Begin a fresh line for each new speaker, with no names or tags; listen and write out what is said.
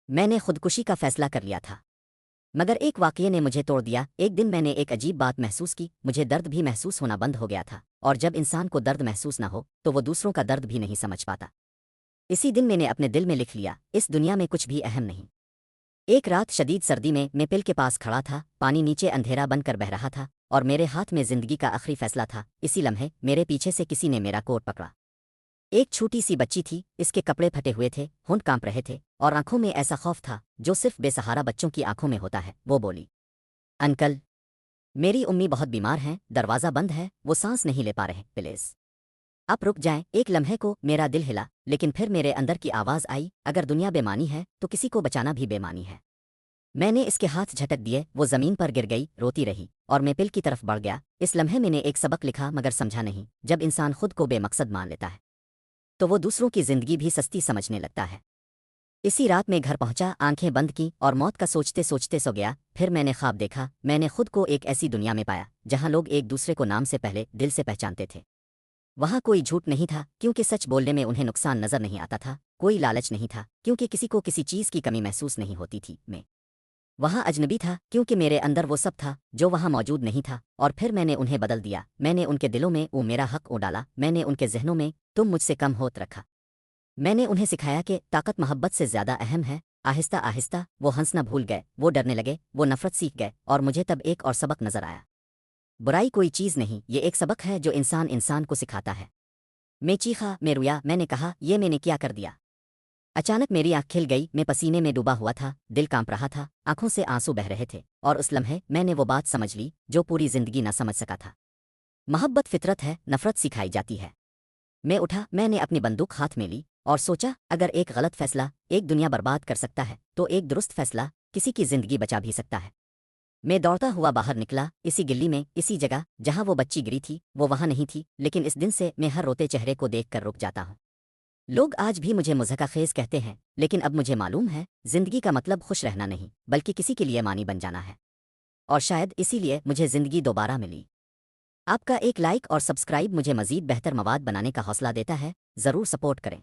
میں نے خودکشی کا فیصلہ کر لیا تھا، مگر ایک واقعے نے مجھے توڑ دیا۔ ایک دن میں نے ایک عجیب بات محسوس کی، مجھے درد بھی محسوس ہونا بند ہو گیا تھا، اور جب انسان کو درد محسوس نہ ہو تو وہ دوسروں کا درد بھی نہیں سمجھ پاتا۔ اسی دن میں نے اپنے دل میں لکھ لیا، اس دنیا میں کچھ بھی اہم نہیں۔ ایک رات شدید سردی میں پل کے پاس کھڑا تھا، پانی نیچے اندھیرا بن کر بہ رہا تھا، اور میرے ہاتھ میں زندگی کا آخری فیصلہ تھا۔ اسی لمحے میرے پیچھے سے کسی نے میرا کوٹ پکڑا۔ ایک چھوٹی سی بچی تھی، اس کے کپڑے پھٹے ہوئے تھے، ہونٹ کانپ رہے تھے، اور آنکھوں میں ایسا خوف تھا جو صرف بے سہارا بچوں کی آنکھوں میں ہوتا ہے۔ وہ بولی، انکل، میری امی بہت بیمار ہیں، دروازہ بند ہے، وہ سانس نہیں لے پا رہے، پلیز آپ رک جائیں۔ ایک لمحے کو میرا دل ہلا، لیکن پھر میرے اندر کی آواز آئی، اگر دنیا بے معنی ہے تو کسی کو بچانا بھی بے معنی ہے۔ میں نے اس کے ہاتھ جھٹک دیے، وہ زمین پر گر گئی، روتی رہی، اور میں پل کی طرف بڑھ گیا۔ اس لمحے میں نے ایک سبق لکھا مگر سمجھا نہیں، جب انسان خود کو بے مقصد مان لیتا ہے تو وہ دوسروں کی زندگی بھی سستی سمجھنے لگتا ہے۔ اسی رات میں گھر پہنچا، آنکھیں بند کی اور موت کا سوچتے سوچتے سو گیا۔ پھر میں نے خواب دیکھا، میں نے خود کو ایک ایسی دنیا میں پایا جہاں لوگ ایک دوسرے کو نام سے پہلے دل سے پہچانتے تھے۔ وہاں کوئی جھوٹ نہیں تھا کیونکہ سچ بولنے میں انہیں نقصان نظر نہیں آتا تھا، کوئی لالچ نہیں تھا کیونکہ کسی کو کسی چیز کی کمی محسوس نہیں ہوتی تھی۔ میں وہاں اجنبی تھا کیونکہ میرے اندر وہ سب تھا جو وہاں موجود نہیں تھا، اور پھر میں نے انہیں بدل دیا۔ میں نے ان کے دلوں میں وہ میرا حق او ڈالا، میں نے ان کے ذہنوں میں تم مجھ سے کم ہوت رکھا۔ میں نے انہیں سکھایا کہ طاقت محبت سے زیادہ اہم ہے۔ آہستہ آہستہ وہ ہنسنا بھول گئے، وہ ڈرنے لگے، وہ نفرت سیکھ گئے، اور مجھے تب ایک اور سبق نظر آیا، برائی کوئی چیز نہیں، یہ ایک سبق ہے جو انسان کو سکھاتا ہے۔ میں چیخا، میں رویا، میں نے کہا، یہ میں نے کیا کر دیا؟ اچانک میری آنکھ کھل گئی، میں پسینے میں ڈوبا ہوا تھا، دل کانپ رہا تھا، آنکھوں سے آنسو بہ رہے تھے، اور اس لمحے میں نے وہ بات سمجھ لی جو پوری زندگی نہ سمجھ سکا تھا۔ محبت فطرت ہے، نفرت سکھائی جاتی ہے۔ میں اٹھا، میں نے اپنی بندوق ہاتھ میں لی اور سوچا، اگر ایک غلط فیصلہ ایک دنیا برباد کر سکتا ہے تو ایک درست فیصلہ کسی کی زندگی بچا بھی سکتا ہے۔ میں دوڑتا ہوا باہر نکلا، اسی گلی میں، اسی جگہ جہاں وہ بچی گری تھی، وہ وہاں نہیں تھی، لیکن اس دن سے میں ہر روتے چہرے کو دیکھ کر رک جاتا ہوں۔ لوگ آج بھی مجھے مضحکہ خیز کہتے ہیں، لیکن اب مجھے معلوم ہے، زندگی کا مطلب خوش رہنا نہیں بلکہ کسی کے لیے معنی بن جانا ہے، اور شاید اسی لیے مجھے زندگی دوبارہ ملی۔ آپ کا ایک لائک اور سبسکرائب مجھے مزید بہتر مواد بنانے کا حوصلہ دیتا ہے، ضرور سپورٹ کریں۔